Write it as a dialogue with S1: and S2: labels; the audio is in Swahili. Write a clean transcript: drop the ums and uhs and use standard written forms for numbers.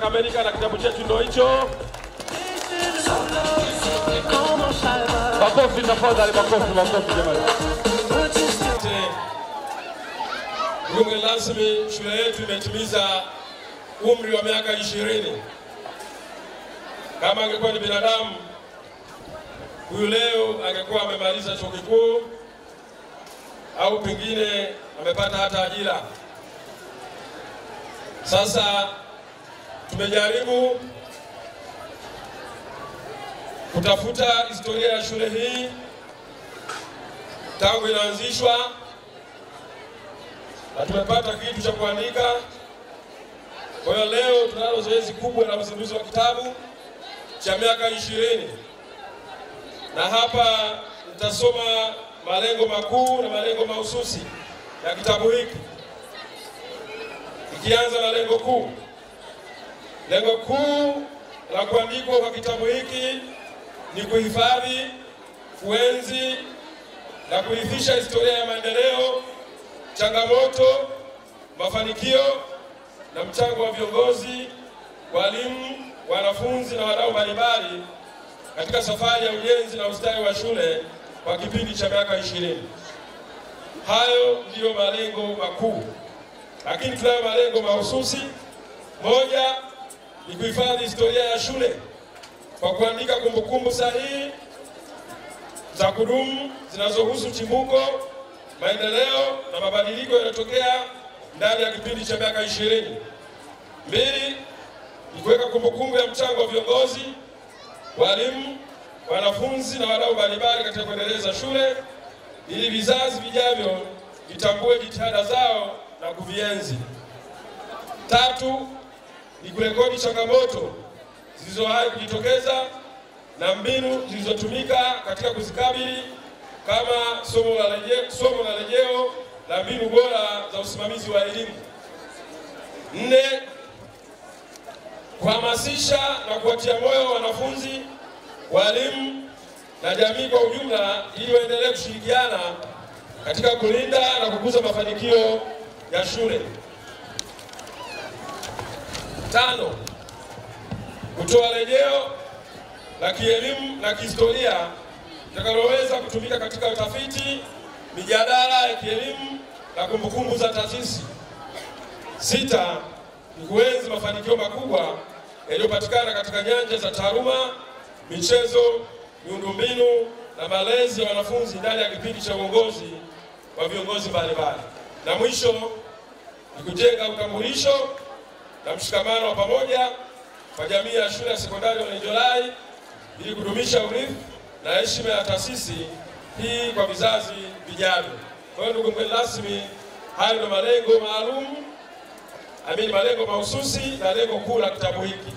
S1: kimekamilika na kitabu chetu ndio hicho. Makofi tafadhali, makofi jamani.
S2: Mgeni rasmi, shule yetu imetimiza umri wa miaka 20. Kama angekuwa ni binadamu, huyu leo angekuwa amemaliza chuo kikuu au pengine amepata hata ajira. Sasa tumejaribu kutafuta historia ya shule hii tangu inaanzishwa na tumepata kitu cha kuandika. Kwa hiyo leo tunalo zoezi kubwa la uzinduzi wa kitabu cha miaka 20. Na hapa nitasoma malengo makuu na malengo mahususi ya kitabu hiki. Ikianza na lengo kuu. Lengo kuu la kuandikwa kwa kitabu hiki ni kuhifadhi, kuenzi na kurithisha historia ya maendeleo, changamoto, mafanikio na mchango wa viongozi, walimu, wanafunzi na wadau mbalimbali katika safari ya ujenzi na ustawi wa shule kwa kipindi cha miaka 20. Hayo ndiyo malengo makuu. Lakini tunayo malengo mahususi. Moja ni kuhifadhi historia ya shule kwa kuandika kumbukumbu sahihi za kudumu zinazohusu chimbuko, maendeleo na mabadiliko yanayotokea ndani ya kipindi cha miaka 20. Mbili ni kuweka kumbukumbu ya mchango wa viongozi, walimu, wanafunzi na wadau mbalimbali katika kuendeleza shule ili vizazi vijavyo vitambue jitihada zao na kuvienzi. Tatu ni kurekodi changamoto zilizowahi kujitokeza na mbinu zilizotumika katika kuzikabili kama somo la rejeo la mbinu bora za usimamizi wa elimu. Nne, kuhamasisha na kuwatia moyo wanafunzi, walimu na jamii kwa ujumla ili waendelee kushirikiana katika kulinda na kukuza mafanikio ya shule. Tano, kutoa rejeo la kielimu na kihistoria litakaloweza kutumika katika utafiti, mijadala ya kielimu na kumbukumbu za taasisi. Sita, ni kuenzi mafanikio makubwa yaliyopatikana katika nyanja za taaluma, michezo, miundombinu na malezi ya wanafunzi ndani ya kipindi cha uongozi wa viongozi mbalimbali. Na mwisho ni kujenga utambulisho na mshikamano wa pamoja kwa jamii ya shule ya sekondari Olenjolai ili kudumisha urithi na heshima ya taasisi hii kwa vizazi vijavyo. Kwa hiyo ndugu mgeni rasmi, hayo ndio malengo maalum, malengo mahususi na lengo kuu la kitabu hiki.